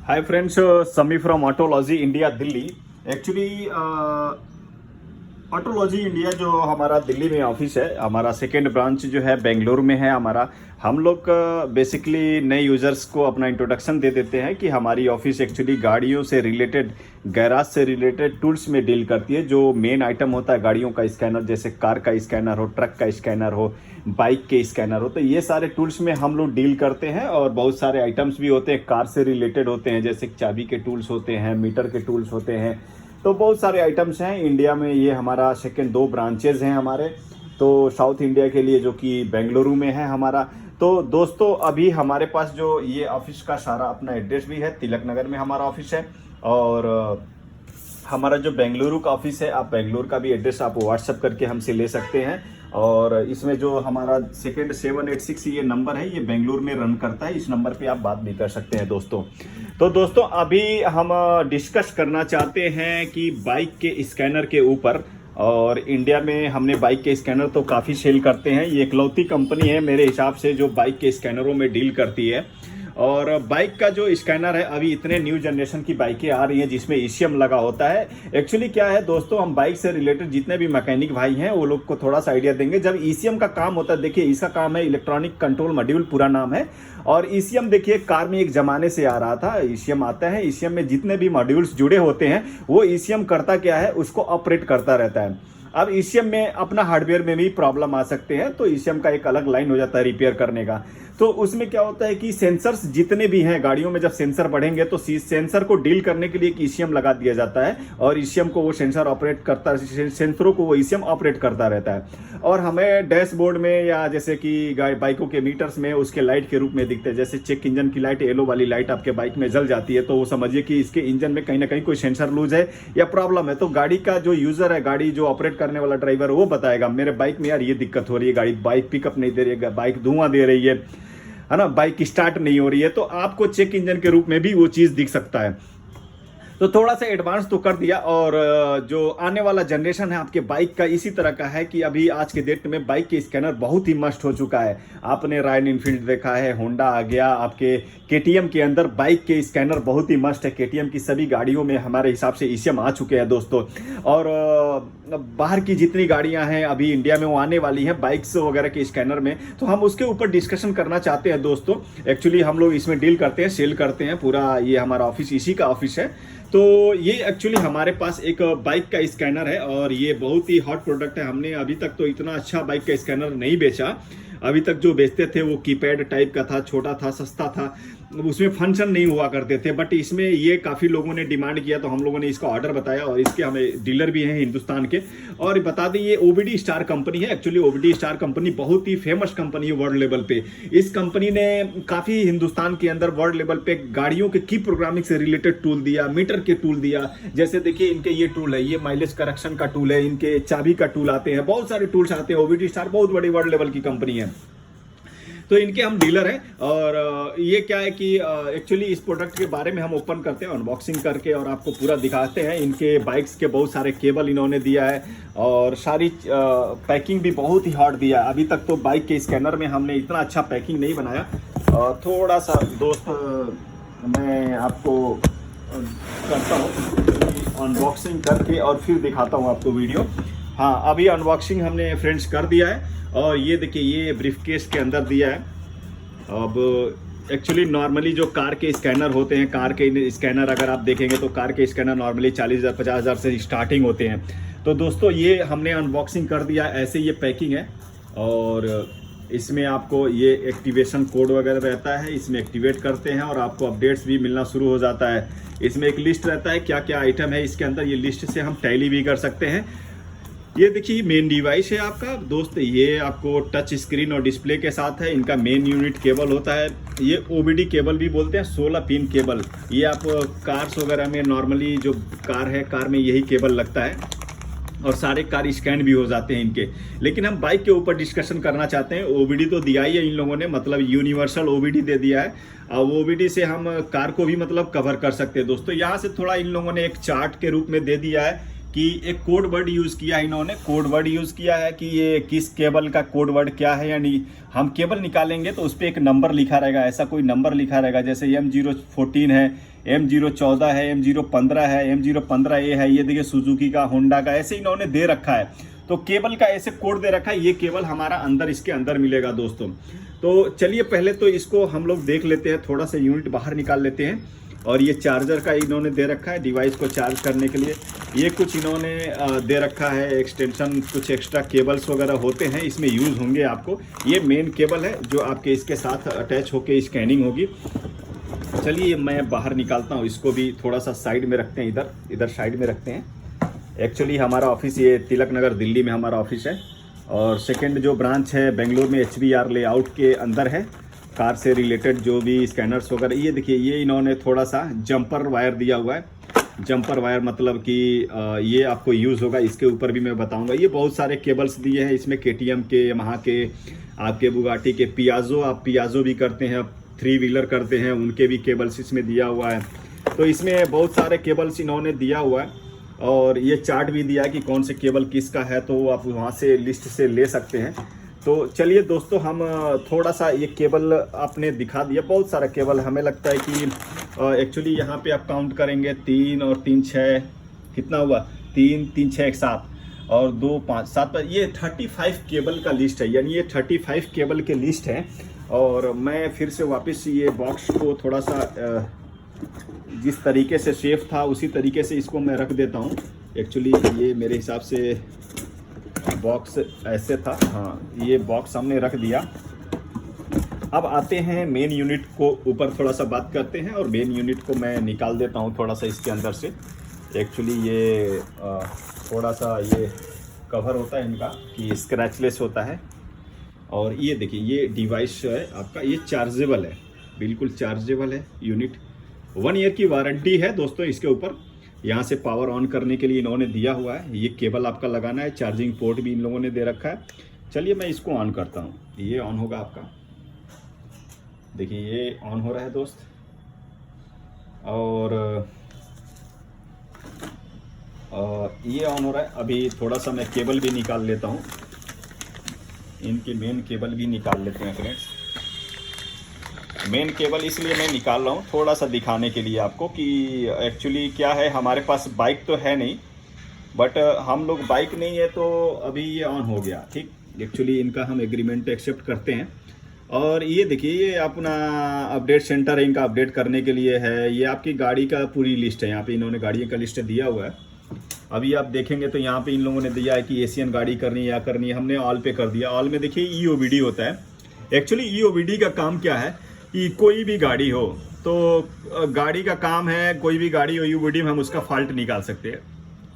Hi friends, समी from ऑटोलॉजी India Delhi. Actually ऑटोलॉजी India जो हमारा दिल्ली में ऑफिस है, हमारा सेकेंड ब्रांच जो है बेंगलुरु में है हमारा। हम लोग बेसिकली नए यूज़र्स को अपना इंट्रोडक्शन दे देते हैं कि हमारी ऑफिस एक्चुअली गाड़ियों से रिलेटेड, गैराज से रिलेटेड टूल्स में डील करती है। जो मेन आइटम होता है गाड़ियों का स्कैनर, जैसे कार का स्कैनर हो, ट्रक का स्कैनर हो, बाइक के स्कैनर हो, तो ये सारे टूल्स में हम लोग डील करते हैं। और बहुत सारे आइटम्स भी होते हैं कार से रिलेटेड होते हैं, जैसे चाबी के टूल्स होते हैं, मीटर के टूल्स होते हैं। तो बहुत सारे आइटम्स हैं इंडिया में। ये हमारा सेकेंड 2 ब्रांचेज हैं हमारे, तो साउथ इंडिया के लिए जो कि बेंगलुरु में है हमारा। तो दोस्तों अभी हमारे पास जो ये ऑफिस का सारा अपना एड्रेस भी है, तिलक नगर में हमारा ऑफिस है। और हमारा जो बेंगलुरु का ऑफिस है, आप बेंगलुरु का भी एड्रेस आप व्हाट्सअप करके हमसे ले सकते हैं। और इसमें जो हमारा सेकेंड 786 ये नंबर है, ये बेंगलुरु में रन करता है। इस नंबर पे आप बात भी कर सकते हैं दोस्तों। तो दोस्तों अभी हम डिस्कस करना चाहते हैं कि बाइक के स्कैनर के ऊपर। और इंडिया में हमने बाइक के स्कैनर तो काफ़ी सेल करते हैं। ये इकलौती कंपनी है मेरे हिसाब से जो बाइक के स्कैनरों में डील करती है। और बाइक का जो स्कैनर है, अभी इतने न्यू जनरेशन की बाइकें आ रही हैं जिसमें ईसीएम लगा होता है। एक्चुअली क्या है दोस्तों, हम बाइक से रिलेटेड जितने भी मैकेनिक भाई हैं वो लोग को थोड़ा सा आइडिया देंगे। जब ईसीएम का काम होता है, देखिए इसका काम है इलेक्ट्रॉनिक कंट्रोल मॉड्यूल, पूरा नाम है। और ईसीएम देखिए कार में एक जमाने से आ रहा था, ईसीएम आता है। ईसीएम में जितने भी मॉड्यूल्स जुड़े होते हैं वो ईसीएम करता क्या है, उसको ऑपरेट करता रहता है। अब ईसीएम में अपना हार्डवेयर में भी प्रॉब्लम आ सकते हैं, तो ईसीएम का एक अलग लाइन हो जाता है रिपेयर करने का। तो उसमें क्या होता है कि सेंसर्स जितने भी हैं गाड़ियों में, जब सेंसर बढ़ेंगे तो सेंसर को डील करने के लिए एक ईसीएम लगा दिया जाता है। और ईसीएम को वो सेंसर ऑपरेट करता है, सेंसरों को वो ईसीएम ऑपरेट करता रहता है। और हमें डैशबोर्ड में या जैसे कि बाइकों के मीटर्स में उसके लाइट के रूप में दिखते हैं। जैसे चेक इंजन की लाइट, येलो वाली लाइट आपके बाइक में जल जाती है, तो वो समझिए कि इसके इंजन में कहीं ना कहीं कोई सेंसर लूज है या प्रॉब्लम है। तो गाड़ी का जो यूजर है, गाड़ी जो ऑपरेट करने वाला ड्राइवर, वो बताएगा मेरे बाइक में यार ये दिक्कत हो रही है, गाड़ी बाइक पिकअप नहीं दे रही है, बाइक धुआं दे रही है ना, बाइक स्टार्ट नहीं हो रही है। तो आपको चेक इंजन के रूप में भी वो चीज़ दिख सकता है। तो थोड़ा सा एडवांस तो कर दिया। और जो आने वाला जनरेशन है आपके बाइक का इसी तरह का है कि अभी आज के डेट में बाइक के स्कैनर बहुत ही मस्ट हो चुका है। आपने रॉयल इनफील्ड देखा है, होंडा आ गया, आपके केटीएम के अंदर बाइक के स्कैनर बहुत ही मस्ट है। केटीएम की सभी गाड़ियों में हमारे हिसाब से ईसीएम आ चुके हैं दोस्तों। और बाहर की जितनी गाड़ियां हैं अभी इंडिया में वो आने वाली हैं बाइक्स वगैरह के स्कैनर में, तो हम उसके ऊपर डिस्कशन करना चाहते हैं दोस्तों। एक्चुअली हम लोग इसमें डील करते हैं, सेल करते हैं, पूरा ये हमारा ऑफिस इसी का ऑफिस है। तो ये एक्चुअली हमारे पास एक बाइक का स्कैनर है और ये बहुत ही हॉट प्रोडक्ट है। हमने अभी तक तो इतना अच्छा बाइक का स्कैनर नहीं बेचा। अभी तक जो बेचते थे वो कीपैड टाइप का था, छोटा था, सस्ता था, उसमें फंक्शन नहीं हुआ करते थे। बट इसमें ये काफ़ी लोगों ने डिमांड किया तो हम लोगों ने इसका ऑर्डर बताया। और इसके हमें डीलर भी हैं हिंदुस्तान के। और बता दें ये ओबीडी स्टार कंपनी है। एक्चुअली ओबीडी स्टार कंपनी बहुत ही फेमस कंपनी है वर्ल्ड लेवल पे। इस कंपनी ने काफ़ी हिंदुस्तान के अंदर वर्ल्ड लेवल पे गाड़ियों के की प्रोग्रामिंग से रिलेटेड टूल दिया, मीटर के टूल दिया। जैसे देखिए इनके ये टूल है, ये माइलेज करेक्शन का टूल है, इनके चाबी का टूल आते हैं, बहुत सारे टूल्स आते हैं। ओबीडी स्टार बहुत बड़ी वर्ल्ड लेवल की कंपनी है, तो इनके हम डीलर हैं। और ये क्या है कि एक्चुअली इस प्रोडक्ट के बारे में हम ओपन करते हैं अनबॉक्सिंग करके और आपको पूरा दिखाते हैं। इनके बाइक्स के बहुत सारे केबल इन्होंने दिया है और सारी पैकिंग भी बहुत ही हॉट दिया है। अभी तक तो बाइक के स्कैनर में हमने इतना अच्छा पैकिंग नहीं बनाया। और थोड़ा सा दोस्त मैं आपको करता हूँ अनबॉक्सिंग करके और फिर दिखाता हूँ आपको वीडियो। हाँ, अभी अनबॉक्सिंग हमने फ्रेंड्स कर दिया है। और ये देखिए ये ब्रीफकेस के अंदर दिया है। अब एक्चुअली नॉर्मली जो कार के स्कैनर होते हैं, कार के स्कैनर अगर आप देखेंगे तो कार के स्कैनर नॉर्मली 40,000 50,000 से स्टार्टिंग होते हैं। तो दोस्तों ये हमने अनबॉक्सिंग कर दिया, ऐसे ये पैकिंग है। और इसमें आपको ये एक्टिवेशन कोड वगैरह रहता है, इसमें एक्टिवेट करते हैं और आपको अपडेट्स भी मिलना शुरू हो जाता है। इसमें एक लिस्ट रहता है क्या क्या आइटम है इसके अंदर, ये लिस्ट से हम टैली भी कर सकते हैं। ये देखिए मेन डिवाइस है आपका दोस्त, ये आपको टच स्क्रीन और डिस्प्ले के साथ है। इनका मेन यूनिट केबल होता है, ये ओबीडी केबल भी बोलते हैं, 16 पिन केबल। ये आप कार्स वगैरह में नॉर्मली जो कार है, कार में यही केबल लगता है और सारे कार स्कैन भी हो जाते हैं इनके। लेकिन हम बाइक के ऊपर डिस्कशन करना चाहते हैं। ओबीडी तो दिया ही है इन लोगों ने, मतलब यूनिवर्सल ओबीडी दे दिया है। अब ओबीडी से हम कार को भी मतलब कवर कर सकते हैं दोस्तों। यहाँ से थोड़ा इन लोगों ने एक चार्ट के रूप में दे दिया है कि एक कोड वर्ड यूज़ किया है इन्होंने, कोड वर्ड यूज़ किया है कि ये किस केबल का कोड वर्ड क्या है, यानी हम केबल निकालेंगे तो उस पर एक नंबर लिखा रहेगा, ऐसा कोई नंबर लिखा रहेगा, जैसे M014 है, M014 है, M015 है, M015A है, ये देखिए सुजुकी का, होंडा का, ऐसे इन्होंने दे रखा है। तो केबल का ऐसे कोड दे रखा है, ये केबल हमारा अंदर इसके अंदर मिलेगा दोस्तों। तो चलिए पहले तो इसको हम लोग देख लेते हैं, थोड़ा सा यूनिट बाहर निकाल लेते हैं। और ये चार्जर का इन्होंने दे रखा है डिवाइस को चार्ज करने के लिए। ये कुछ इन्होंने दे रखा है एक्सटेंशन, कुछ एक्स्ट्रा केबल्स वगैरह होते हैं इसमें यूज़ होंगे आपको। ये मेन केबल है जो आपके इसके साथ अटैच होके स्कैनिंग होगी। चलिए मैं बाहर निकालता हूँ, इसको भी थोड़ा सा साइड में रखते हैं, इधर साइड में रखते हैं। एक्चुअली हमारा ऑफिस ये तिलक नगर दिल्ली में हमारा ऑफिस है, और सेकेंड जो ब्रांच है बेंगलोर में HBR लेआउट के अंदर है। कार से रिलेटेड जो भी स्कैनर्स वगैरह, ये देखिए ये इन्होंने थोड़ा सा जंपर वायर दिया हुआ है। जंपर वायर मतलब कि ये आपको यूज़ होगा, इसके ऊपर भी मैं बताऊंगा। ये बहुत सारे केबल्स दिए हैं इसमें, KTM के, यमाहा के, आपके बुगाटी के, पियाजो, आप पियाजो भी करते हैं, 3 व्हीलर करते हैं, उनके भी केबल्स इसमें दिया हुआ है। तो इसमें बहुत सारे केबल्स इन्होंने दिया हुआ है, और ये चार्ट भी दिया है कि कौन से केबल किसका है, तो आप वहाँ से लिस्ट से ले सकते हैं। तो चलिए दोस्तों, हम थोड़ा सा ये केबल आपने दिखा दिया, बहुत सारा केबल। हमें लगता है कि एक्चुअली यहाँ पे आप काउंट करेंगे 3 और 3 6, कितना हुआ, 3 3 6 1 7 और 2 5 7, ये 35 केबल का लिस्ट है, यानी ये 35 केबल के लिस्ट है। और मैं फिर से वापस ये बॉक्स को थोड़ा सा जिस तरीके से सेफ था उसी तरीके से इसको मैं रख देता हूँ। एक्चुअली ये मेरे हिसाब से बॉक्स ऐसे था, हाँ ये बॉक्स हमने रख दिया। अब आते हैं मेन यूनिट को, ऊपर थोड़ा सा बात करते हैं, और मेन यूनिट को मैं निकाल देता हूँ थोड़ा सा इसके अंदर से। एक्चुअली ये थोड़ा सा ये कवर होता है इनका कि स्क्रैचलेस होता है। और ये देखिए ये डिवाइस है आपका, ये चार्जेबल है, बिल्कुल चार्जेबल है यूनिट। 1 ईयर की वारंटी है दोस्तों इसके ऊपर। यहाँ से पावर ऑन करने के लिए इन्होंने दिया हुआ है, ये केबल आपका लगाना है, चार्जिंग पोर्ट भी इन लोगों ने दे रखा है। चलिए मैं इसको ऑन करता हूँ, ये ऑन होगा आपका, देखिए ये ऑन हो रहा है दोस्त। और ये ऑन हो रहा है। अभी थोड़ा सा मैं केबल भी निकाल लेता हूँ, इनके मेन केबल भी निकाल लेते हैं फ्रेंड्स। मेन केबल इसलिए मैं निकाल रहा हूँ थोड़ा सा दिखाने के लिए आपको कि एक्चुअली क्या है, हमारे पास बाइक तो है नहीं, बट हम लोग बाइक नहीं है तो अभी ये ऑन हो गया, ठीक। एक्चुअली इनका हम एग्रीमेंट एक्सेप्ट करते हैं। और ये देखिए ये अपना अपडेट सेंटर है, इनका अपडेट करने के लिए है। ये आपकी गाड़ी का पूरी लिस्ट है, यहाँ पे इन्होंने गाड़ियों का लिस्ट दिया हुआ है। अभी आप देखेंगे तो यहाँ पे इन लोगों ने दिया है कि एशियन गाड़ी करनी है या करनी है, हमने ऑल पे कर दिया। ऑल में देखिए EOBD होता है। एक्चुअली EOBD का काम क्या है कि कोई भी गाड़ी हो, तो गाड़ी का काम है, कोई भी गाड़ी हो EOBD में हम उसका फॉल्ट निकाल सकते हैं,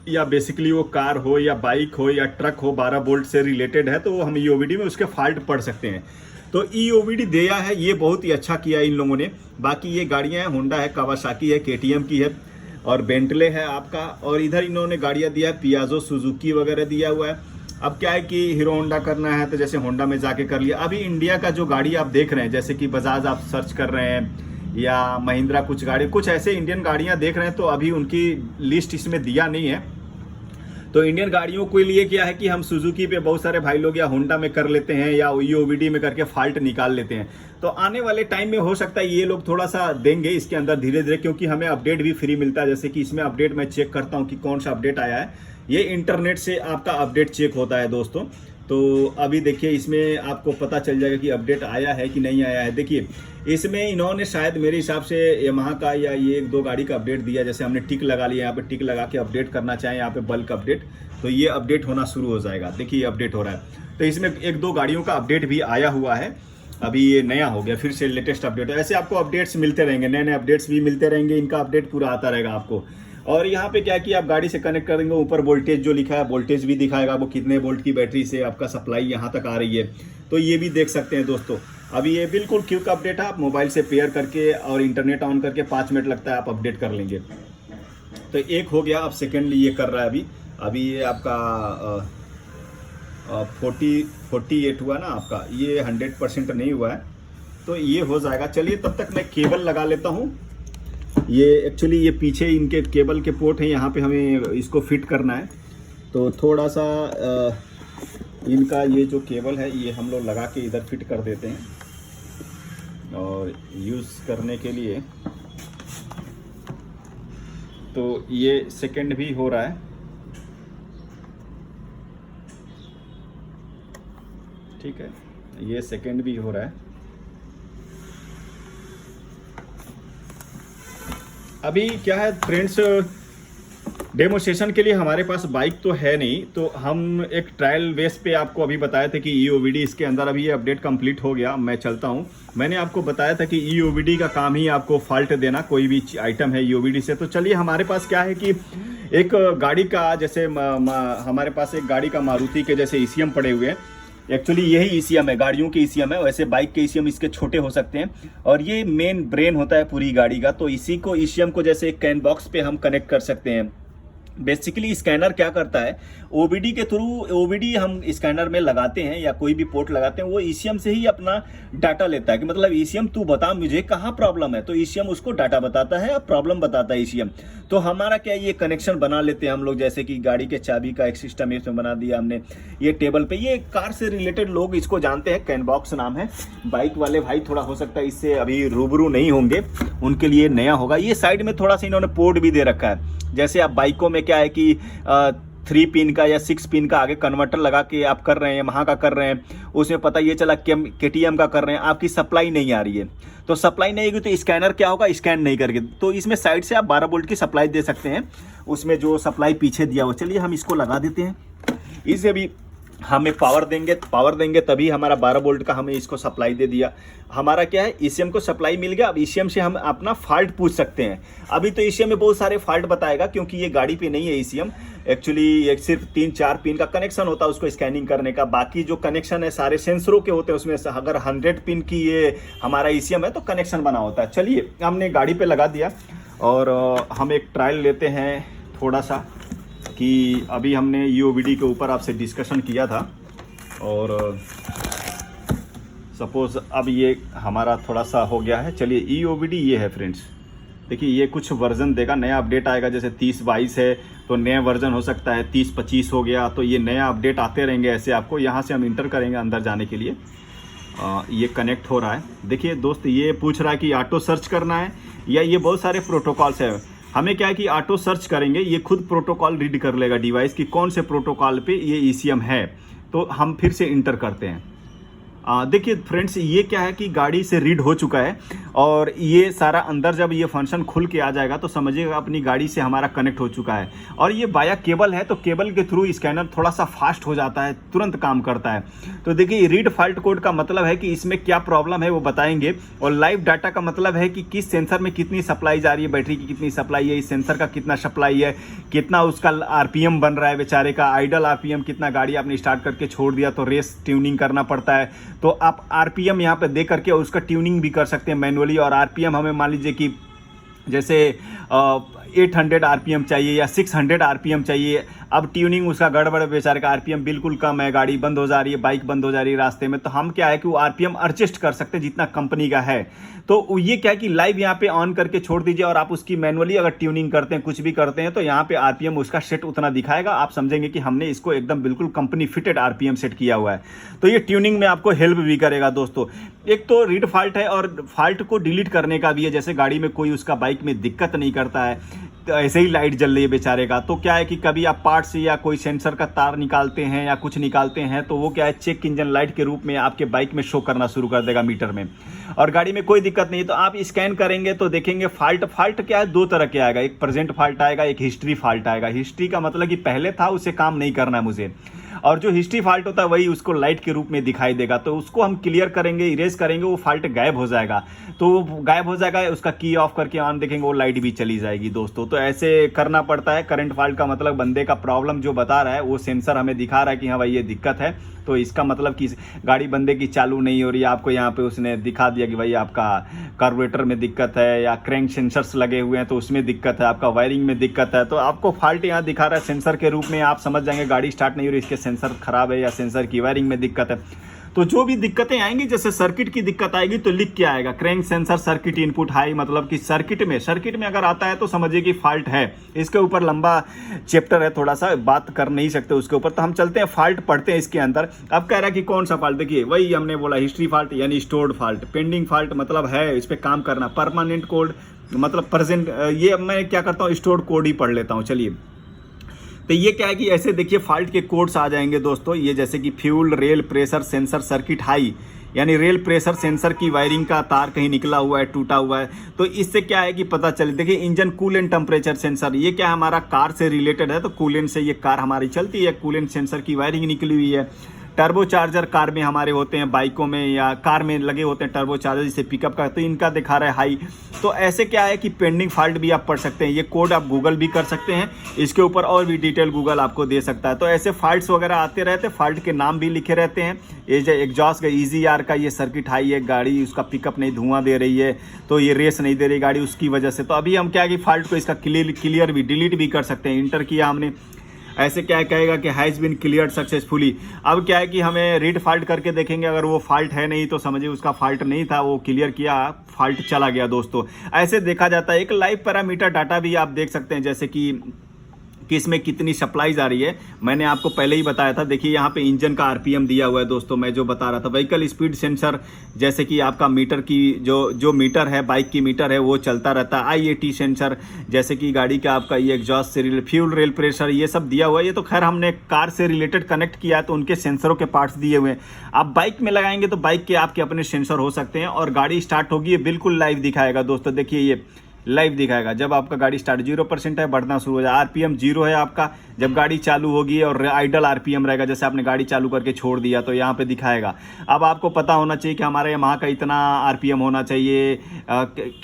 या बेसिकली वो कार हो या बाइक हो या ट्रक हो, 12 वोल्ट से रिलेटेड है तो हम EOBD में उसके फॉल्ट पढ़ सकते हैं। तो EOBD दिया है, ये बहुत ही अच्छा किया इन लोगों ने। बाकी ये गाड़ियाँ हैं, होंडा है, कावासाकी है, KTM की है, और बेंटले है आपका। और इधर इन्होंने गाड़ियाँ दिया है, पियाजो, सुजुकी वगैरह दिया हुआ है। अब क्या है कि हीरो होंडा करना है तो जैसे होंडा में जाके कर लिया। अभी इंडिया का जो गाड़ी आप देख रहे हैं, जैसे कि बजाज आप सर्च कर रहे हैं, या महिंद्रा कुछ गाड़ी, कुछ ऐसे इंडियन गाड़ियां देख रहे हैं, तो अभी उनकी लिस्ट इसमें दिया नहीं है। तो इंडियन गाड़ियों के लिए क्या है कि हम सुजुकी पे बहुत सारे भाई लोग या होंडा में कर लेते हैं, या EOBD में करके फॉल्ट निकाल लेते हैं। तो आने वाले टाइम में हो सकता है ये लोग थोड़ा सा देंगे इसके अंदर धीरे धीरे, क्योंकि हमें अपडेट भी फ्री मिलता है। जैसे कि इसमें अपडेट मैं चेक करता हूँ कि कौन सा अपडेट आया है, ये इंटरनेट से आपका अपडेट चेक होता है दोस्तों। तो अभी देखिए इसमें आपको पता चल जाएगा कि अपडेट आया है कि नहीं आया है। देखिए इसमें इन्होंने शायद मेरे हिसाब से यमाहा का या ये 1-2 गाड़ी का अपडेट दिया। जैसे हमने टिक लगा लिया, यहाँ पे टिक लगा के अपडेट करना चाहें यहाँ पे बल्क अपडेट, तो ये अपडेट होना शुरू हो जाएगा। देखिए ये अपडेट हो रहा है। तो इसमें 1-2 गाड़ियों का अपडेट भी आया हुआ है, अभी ये नया हो गया, फिर से लेटेस्ट अपडेट है। ऐसे आपको अपडेट्स मिलते रहेंगे, नए नए अपडेट्स भी मिलते रहेंगे, इनका अपडेट पूरा आता रहेगा आपको। और यहाँ पे क्या कि आप गाड़ी से कनेक्ट करेंगे, ऊपर वोल्टेज जो लिखा है वोल्टेज भी दिखाएगा, वो कितने वोल्ट की बैटरी से आपका सप्लाई यहाँ तक आ रही है, तो ये भी देख सकते हैं दोस्तों। अभी ये बिल्कुल क्विक अपडेट है, आप मोबाइल से पेयर करके और इंटरनेट ऑन करके 5 मिनट लगता है, आप अपडेट कर लेंगे। तो एक हो गया, अब सेकेंडली ये कर रहा है अभी ये आपका 48 हुआ ना आपका, ये 100% नहीं हुआ है, तो ये हो जाएगा। चलिए तब तक मैं केबल लगा लेता हूँ। ये एक्चुअली ये पीछे इनके केबल के पोर्ट हैं, यहाँ पे हमें इसको फिट करना है। तो थोड़ा सा इनका ये जो केबल है ये हम लोग लगा के इधर फिट कर देते हैं। और यूज़ करने के लिए तो ये सेकंड भी हो रहा है, ठीक है, ये सेकंड भी हो रहा है। अभी क्या है फ्रेंड्स, डेमोस्ट्रेशन के लिए हमारे पास बाइक तो है नहीं, तो हम एक ट्रायल बेस पे आपको अभी बताया था कि EOBD इसके अंदर अभी ये अपडेट कंप्लीट हो गया। मैं चलता हूँ, मैंने आपको बताया था कि EOBD का काम ही आपको फॉल्ट देना, कोई भी आइटम है EOBD से। तो चलिए, हमारे पास क्या है कि एक गाड़ी का जैसे हमारे पास एक गाड़ी का मारुति के जैसे ECM पड़े हुए हैं। एक्चुअली यही ECM है, गाड़ियों के ECM है, वैसे बाइक के ECM इसके छोटे हो सकते हैं, और ये मेन ब्रेन होता है पूरी गाड़ी का। तो इसी को ECM को जैसे एक कैन बॉक्स पे हम कनेक्ट कर सकते हैं। बेसिकली स्कैनर क्या करता है, OBD के थ्रू, OBD हम स्कैनर में लगाते हैं या कोई भी पोर्ट लगाते हैं, वो ECM से ही अपना डाटा लेता है कि मतलब ECM तू बता मुझे कहाँ प्रॉब्लम है, तो ECM उसको डाटा बताता है और प्रॉब्लम बताता है ECM। तो हमारा क्या, ये कनेक्शन बना लेते हैं हम लोग, जैसे कि गाड़ी के चाबी का एक सिस्टम इसमें बना दिया हमने। ये टेबल पे, ये कार से रिलेटेड लोग इसको जानते हैं, कैन बॉक्स नाम है। बाइक वाले भाई थोड़ा हो सकता है इससे अभी रूबरू नहीं होंगे, उनके लिए नया होगा। ये साइड में थोड़ा सा इन्होंने पोर्ट भी दे रखा है। जैसे आप बाइकों में क्या है कि 3 पिन का या 6 पिन का आगे कन्वर्टर लगा के आप कर रहे हैं, वहाँ का कर रहे हैं, उसमें पता ये चला KTM का कर रहे हैं, आपकी सप्लाई नहीं आ रही है। तो सप्लाई नहीं होगी तो स्कैनर क्या होगा, स्कैन नहीं करके, तो इसमें साइड से आप 12 वोल्ट की सप्लाई दे सकते हैं, उसमें जो सप्लाई पीछे दिया हो। चलिए हम इसको लगा देते हैं, इसे भी हमें पावर देंगे तभी हमारा 12 वोल्ट का हमें इसको सप्लाई दे दिया। हमारा क्या है, ECM को सप्लाई मिल गया। अब ECM से हम अपना फॉल्ट पूछ सकते हैं। अभी तो ECM में बहुत सारे फॉल्ट बताएगा, क्योंकि ये गाड़ी पे नहीं है ECM। एक्चुअली एक सिर्फ 3-4 पिन का कनेक्शन होता है उसको स्कैनिंग करने का, बाकी जो कनेक्शन है सारे सेंसरों के होते हैं। उसमें से अगर 100 पिन की ये हमारा ECM है तो कनेक्शन बना होता है। चलिए, हमने गाड़ी पे लगा दिया और हम एक ट्रायल लेते हैं थोड़ा सा, कि अभी हमने EOBD के ऊपर आपसे डिस्कशन किया था, और सपोज़ अब ये हमारा थोड़ा सा हो गया है। चलिए, EOBD ये है फ्रेंड्स, देखिए ये कुछ वर्जन देगा, नया अपडेट आएगा। जैसे 30-22 है तो नया वर्जन हो सकता है, 30-25 हो गया तो ये नया अपडेट आते रहेंगे ऐसे आपको। यहाँ से हम इंटर करेंगे अंदर जाने के लिए। ये कनेक्ट हो रहा है। देखिए दोस्त, ये पूछ रहा है कि ऑटो सर्च करना है या ये बहुत सारे प्रोटोकॉल्स है। हमें क्या है कि ऑटो सर्च करेंगे, ये खुद प्रोटोकॉल रीड कर लेगा डिवाइस की कौन से प्रोटोकॉल पे ये ECM है। तो हम फिर से इंटर करते हैं। देखिए फ्रेंड्स, ये क्या है कि गाड़ी से रीड हो चुका है, और ये सारा अंदर जब ये फंक्शन खुल के आ जाएगा तो समझिएगा अपनी गाड़ी से हमारा कनेक्ट हो चुका है। और ये बाया केबल है, तो केबल के थ्रू स्कैनर थोड़ा सा फास्ट हो जाता है, तुरंत काम करता है। तो देखिए, रीड फॉल्ट कोड का मतलब है कि इसमें क्या प्रॉब्लम है वो बताएंगे, और लाइव डाटा का मतलब है कि किस सेंसर में कितनी सप्लाई जा रही है, बैटरी की कितनी सप्लाई है, इस सेंसर का कितना सप्लाई है, कितना उसका RPM बन रहा है बेचारे का, आइडल RPM कितना, गाड़ी आपने स्टार्ट करके छोड़ दिया तो रेस ट्यूनिंग करना पड़ता है। तो आप RPM यहाँ पे दे करके उसका ट्यूनिंग भी कर सकते हैं मैनुअली। और RPM हमें मान लीजिए कि जैसे 800 RPM चाहिए या 600 RPM चाहिए। अब ट्यूनिंग उसका गड़बड़ है बेचारे का, RPM बिल्कुल कम है, गाड़ी बंद हो जा रही है, बाइक बंद हो जा रही है रास्ते में, तो हम क्या है कि वो RPM एडजस्ट कर सकते हैं जितना कंपनी का है। तो ये क्या है कि लाइव यहाँ पे ऑन करके छोड़ दीजिए, और आप उसकी मैनुअली अगर ट्यूनिंग करते हैं, कुछ भी करते हैं, तो यहाँ पे RPM उसका सेट उतना दिखाएगा। आप समझेंगे कि हमने इसको एकदम बिल्कुल कंपनी फिटेड RPM सेट किया हुआ है। तो ये ट्यूनिंग में आपको हेल्प भी करेगा दोस्तों। एक तो रीड फॉल्ट है, और फॉल्ट को डिलीट करने का भी है। जैसे गाड़ी में कोई उसका बाइक में दिक्कत नहीं करता है, तो ऐसे ही लाइट जल रही है बेचारे का, तो क्या है कि कभी आप पार्ट से या कोई सेंसर का तार निकालते हैं या कुछ निकालते हैं, तो वो क्या है, चेक इंजन लाइट के रूप में आपके बाइक में शो करना शुरू कर देगा मीटर में। और गाड़ी में कोई दिक्कत नहीं है, तो आप स्कैन करेंगे तो देखेंगे फॉल्ट क्या है, 2 तरह के आएगा, एक प्रेजेंट फॉल्ट आएगा, एक हिस्ट्री फॉल्ट आएगा। हिस्ट्री का मतलब कि पहले था, उसे काम नहीं करना है मुझे, और जो हिस्ट्री फॉल्ट होता है वही उसको लाइट के रूप में दिखाई देगा। तो उसको हम क्लियर करेंगे, इरेज करेंगे, वो फॉल्ट गायब हो जाएगा। तो वो गायब हो जाएगा, उसका की ऑफ करके ऑन देखेंगे, वो लाइट भी चली जाएगी दोस्तों। तो ऐसे करना पड़ता है। करंट फॉल्ट का मतलब बंदे का प्रॉब्लम जो बता रहा है, वो सेंसर हमें दिखा रहा है कि हाँ भाई ये दिक्कत है, तो इसका मतलब कि गाड़ी बंदे की चालू नहीं हो रही है। आपको यहाँ पे उसने दिखा दिया कि भाई आपका कार्बोरेटर में दिक्कत है, या क्रैंक सेंसर्स लगे हुए हैं तो उसमें दिक्कत है, आपका वायरिंग में दिक्कत है। तो आपको फॉल्ट यहाँ दिखा रहा है सेंसर के रूप में, आप समझ जाएंगे गाड़ी स्टार्ट नहीं हो रही, इसके सेंसर खराब है या सेंसर की वायरिंग में दिक्कत है। तो जो भी दिक्कतें आएंगी, जैसे सर्किट की दिक्कत आएगी तो लिख के आएगा crank sensor circuit input high, मतलब कि सर्किट में अगर आता है तो समझिए कि फॉल्ट है। इसके ऊपर लंबा चैप्टर है, थोड़ा सा बात कर नहीं सकते उसके ऊपर, तो हम चलते हैं फॉल्ट पढ़ते हैं इसके अंदर। अब कह रहा है कि कौन सा फॉल्ट, देखिए वही हमने बोला हिस्ट्री फॉल्ट यानी स्टोर्ड फॉल्ट, पेंडिंग फॉल्ट मतलब है इस पर काम करना, परमानेंट कोड मतलब प्रेजेंट, ये मैं क्या करता हूँ स्टोर्ड कोड ही पढ़ लेता हूँ। चलिए, तो ये क्या है कि ऐसे देखिए फॉल्ट के कोड्स आ जाएंगे दोस्तों, ये जैसे कि fuel rail pressure sensor circuit high, यानी रेल प्रेशर सेंसर की वायरिंग का तार कहीं निकला हुआ है, टूटा हुआ है, तो इससे क्या है कि पता चले। देखिए इंजन कूलेंट टेम्परेचर सेंसर, ये क्या हमारा कार से रिलेटेड है, तो कूलेंट से ये कार हमारी चलती है, कूलेंट सेंसर की वायरिंग निकली हुई है। टर्बो चार्जर कार में हमारे होते हैं, बाइकों में या कार में लगे होते हैं टर्बो चार्जर जिसे पिकअप का, तो इनका दिखा रहा है हाई। तो ऐसे क्या है कि पेंडिंग फॉल्ट भी आप पढ़ सकते हैं, ये कोड आप गूगल भी कर सकते हैं, इसके ऊपर और भी डिटेल गूगल आपको दे सकता है। तो ऐसे फॉल्ट्स वगैरह आते रहते हैं, फॉल्ट के नाम भी लिखे रहते हैं। ये जो एग्जॉस्ट का EGR का ये सर्किट हाई है, गाड़ी उसका पिकअप नहीं, धुआं दे रही है, तो ये रेस नहीं दे रही गाड़ी उसकी वजह से। तो अभी हम क्या है कि फॉल्ट को इसका क्लियर भी डिलीट भी कर सकते हैं, इंटर किया हमने, ऐसे क्या कहेगा कि हैज़ बीन क्लियर्ड सक्सेसफुली। अब क्या है कि हमें रीड फॉल्ट करके देखेंगे, अगर वो फॉल्ट है नहीं तो समझिए उसका फॉल्ट नहीं था, वो क्लियर किया, फॉल्ट चला गया दोस्तों। ऐसे देखा जाता है। एक लाइव पैरामीटर डाटा भी आप देख सकते हैं, जैसे कि इसमें कितनी सप्लाईज आ रही है, मैंने आपको पहले ही बताया था। देखिए यहाँ पे इंजन का RPM दिया हुआ है दोस्तों, मैं जो बता रहा था। व्हीकल स्पीड सेंसर, जैसे कि आपका मीटर की जो मीटर है, बाइक की मीटर है, वो चलता रहता है। IAT सेंसर, जैसे कि गाड़ी का आपका ये एग्जॉस्ट से रिलेटेड, फ्यूल रेल प्रेशर, ये सब दिया हुआ है। ये तो खैर हमने कार से रिलेटेड कनेक्ट किया है, तो उनके सेंसरों के पार्ट्स दिए हुए हैं। आप बाइक में लगाएंगे तो बाइक के आपके अपने सेंसर हो सकते हैं, और गाड़ी स्टार्ट होगी ये बिल्कुल लाइव दिखाएगा दोस्तों। देखिए ये लाइव दिखाएगा, जब आपका गाड़ी स्टार्ट 0% है, बढ़ना शुरू हो जाए, RPM 0 है आपका, जब गाड़ी चालू होगी, और आइडल RPM रहेगा, जैसे आपने गाड़ी चालू करके छोड़ दिया तो यहाँ पे दिखाएगा। अब आपको पता होना चाहिए कि हमारे यहाँ का इतना RPM होना चाहिए,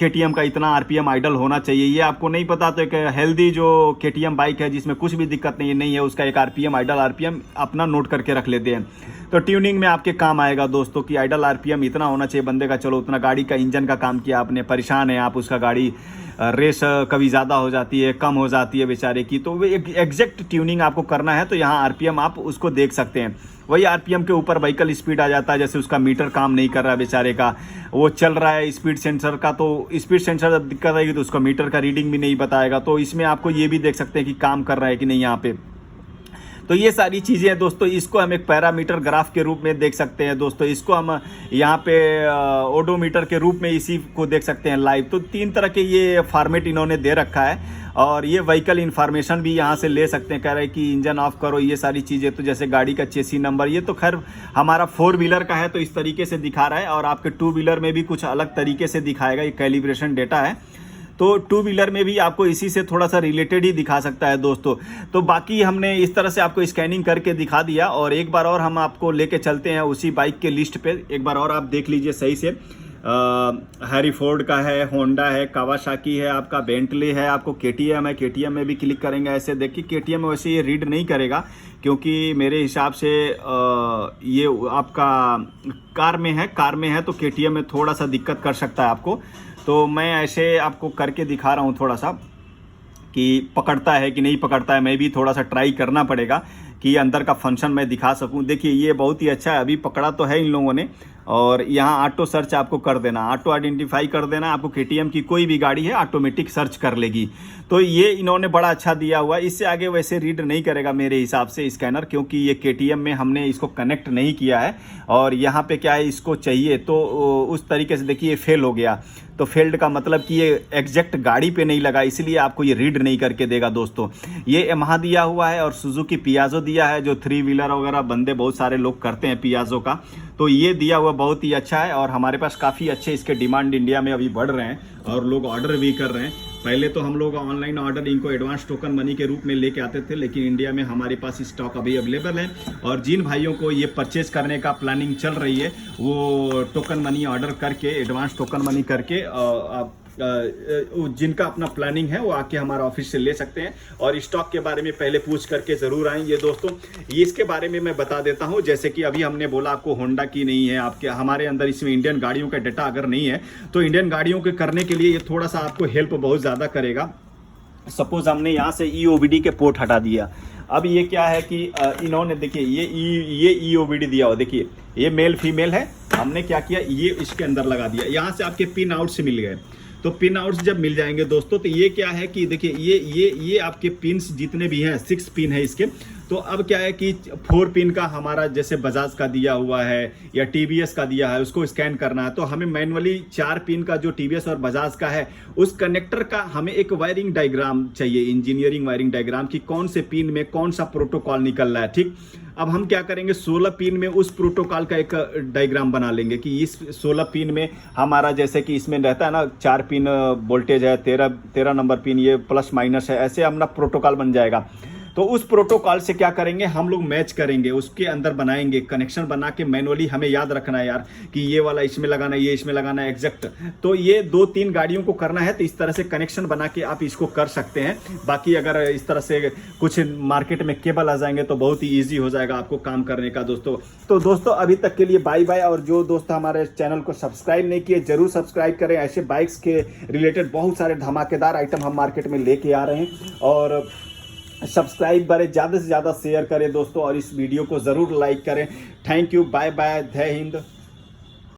KTM का इतना RPM आइडल होना चाहिए। ये आपको नहीं पता तो एक हेल्दी जो KTM बाइक है जिसमें कुछ भी दिक्कत नहीं है, उसका एक RPM आइडल RPM अपना नोट करके रख लेते हैं, तो ट्यूनिंग में आपके काम आएगा दोस्तों कि आइडल RPM इतना होना चाहिए बंदे का। चलो उतना गाड़ी का इंजन का काम किया आपने, परेशान है आप, उसका गाड़ी रेस कभी ज़्यादा हो जाती है, कम हो जाती है बेचारे की, तो एक एग्जैक्ट ट्यूनिंग आपको करना है, तो यहाँ RPM आप उसको देख सकते हैं। वही RPM के ऊपर व्हीकल स्पीड आ जाता है, जैसे उसका मीटर काम नहीं कर रहा है बेचारे का, वो चल रहा है स्पीड सेंसर का, तो स्पीड सेंसर जब दिक्कत आएगी तो उसका मीटर का रीडिंग भी नहीं बताएगा। तो इसमें आपको ये भी देख सकते हैं कि काम कर रहा है कि नहीं यहाँ पे। तो ये सारी चीज़ें हैं दोस्तों, इसको हम एक पैरामीटर ग्राफ के रूप में देख सकते हैं दोस्तों। इसको हम यहाँ पे ओडोमीटर के रूप में इसी को देख सकते हैं लाइव। तो 3 तरह के ये फॉर्मेट इन्होंने दे रखा है, और ये व्हीकल इन्फॉर्मेशन भी यहाँ से ले सकते हैं। कह रहे हैं कि इंजन ऑफ करो, ये सारी चीज़ें, तो जैसे गाड़ी का चेसी नंबर, ये तो खैर हमारा 4 व्हीलर का है तो इस तरीके से दिखा रहा है, और आपके 2 व्हीलर में भी कुछ अलग तरीके से दिखाएगा, ये कैलिब्रेशन डेटा है। तो 2 व्हीलर में भी आपको इसी से थोड़ा सा रिलेटेड ही दिखा सकता है दोस्तों। तो बाकी हमने इस तरह से आपको स्कैनिंग करके दिखा दिया, और एक बार और हम आपको लेके चलते हैं उसी बाइक के लिस्ट पे, एक बार और आप देख लीजिए सही से। हैरी फोर्ड का है, होंडा है, कावासाकी है, आपका बेंटले है, आपको KTM है। KTM में भी क्लिक करेंगे, ऐसे देखिए KTM में वैसे ये रीड नहीं करेगा, क्योंकि मेरे हिसाब से ये आपका कार में है तो KTM में थोड़ा सा दिक्कत कर सकता है आपको। तो मैं ऐसे आपको करके दिखा रहा हूँ थोड़ा सा कि पकड़ता है कि नहीं पकड़ता है, मैं भी थोड़ा सा ट्राई करना पड़ेगा कि अंदर का फंक्शन मैं दिखा सकूं। देखिए ये बहुत ही अच्छा है, अभी पकड़ा तो है इन लोगों ने, और यहाँ ऑटो सर्च आपको कर देना, ऑटो आइडेंटिफाई कर देना, आपको KTM की कोई भी गाड़ी है ऑटोमेटिक सर्च कर लेगी। तो ये इन्होंने बड़ा अच्छा दिया हुआ है। इससे आगे वैसे रीड नहीं करेगा मेरे हिसाब से स्कैनर, क्योंकि ये KTM में हमने इसको कनेक्ट नहीं किया है, और यहाँ पे क्या है इसको चाहिए, तो उस तरीके से देखिए फेल हो गया। तो फेल्ड का मतलब कि ये एग्जैक्ट गाड़ी पे नहीं लगा, इसलिए आपको ये रीड नहीं करके देगा दोस्तों। ये यामाहा दिया हुआ है, और सुजुकी पियाजो दिया है, जो 3 व्हीलर वगैरह बंदे बहुत सारे लोग करते हैं पियाजो का, तो ये दिया हुआ बहुत ही अच्छा है। और हमारे पास काफ़ी अच्छे इसके डिमांड इंडिया में अभी बढ़ रहे हैं, और लोग ऑर्डर भी कर रहे हैं। पहले तो हम लोग ऑनलाइन ऑर्डर इनको एडवांस टोकन मनी के रूप में लेके आते थे, लेकिन इंडिया में हमारे पास स्टॉक अभी अवेलेबल है, और जिन भाइयों को ये परचेज करने का प्लानिंग चल रही है वो टोकन मनी ऑर्डर करके, एडवांस टोकन मनी करके आप जिनका अपना प्लानिंग है वो आके हमारा ऑफिस से ले सकते हैं। और स्टॉक के बारे में पहले पूछ करके ज़रूर आएंगे दोस्तों। ये इसके बारे में मैं बता देता हूं, जैसे कि अभी हमने बोला आपको होंडा की नहीं है, आपके हमारे अंदर इसमें इंडियन गाड़ियों का डाटा अगर नहीं है, तो इंडियन गाड़ियों के करने के लिए ये थोड़ा सा आपको हेल्प बहुत ज़्यादा करेगा। सपोज हमने यहाँ से EOBD के पोर्ट हटा दिया। अब ये क्या है कि इन्होंने देखिए ये EOBD दिया हो, देखिए ये मेल फीमेल है, हमने क्या किया ये इसके अंदर लगा दिया। यहाँ से आपके पिन आउट से मिल गए, तो पिन आउट्स जब मिल जाएंगे दोस्तों, तो ये क्या है कि देखिए ये आपके पिन्स जितने भी हैं 6 पिन है इसके। तो अब क्या है कि 4 पिन का हमारा जैसे बजाज का दिया हुआ है या TVS का दिया है, उसको स्कैन करना है, तो हमें मैनुअली 4 पिन का जो TVS और बजाज का है उस कनेक्टर का हमें एक वायरिंग डायग्राम चाहिए, इंजीनियरिंग वायरिंग डायग्राम कि कौन से पिन में कौन सा प्रोटोकॉल निकल रहा है। ठीक, अब हम क्या करेंगे 16 पिन में उस प्रोटोकॉल का एक डायग्राम बना लेंगे कि इस 16 पिन में हमारा जैसे कि इसमें रहता है ना 4 पिन वोल्टेज है, 13 नंबर पिन ये प्लस माइनस है, ऐसे अपना प्रोटोकॉल बन जाएगा। तो उस प्रोटोकॉल से क्या करेंगे हम लोग मैच करेंगे, उसके अंदर बनाएंगे कनेक्शन बना के। मैनुअली हमें याद रखना है यार कि ये वाला इसमें लगाना है, ये इसमें लगाना है एग्जैक्ट। तो ये 2-3 गाड़ियों को करना है, तो इस तरह से कनेक्शन बना के आप इसको कर सकते हैं। बाकी अगर इस तरह से कुछ मार्केट में केबल आ जाएंगे तो बहुत ही ईजी हो जाएगा आपको काम करने का दोस्तों। तो दोस्तों अभी तक के लिए बाय बाय, और जो दोस्त हमारे चैनल को सब्सक्राइब नहीं किए जरूर सब्सक्राइब करें। ऐसे बाइक्स के रिलेटेड बहुत सारे धमाकेदार आइटम हम मार्केट में लेके आ रहे हैं, और सब्सक्राइब करें, ज़्यादा से ज़्यादा शेयर करें दोस्तों, और इस वीडियो को ज़रूर लाइक करें। थैंक यू, बाय बाय, जय हिंद।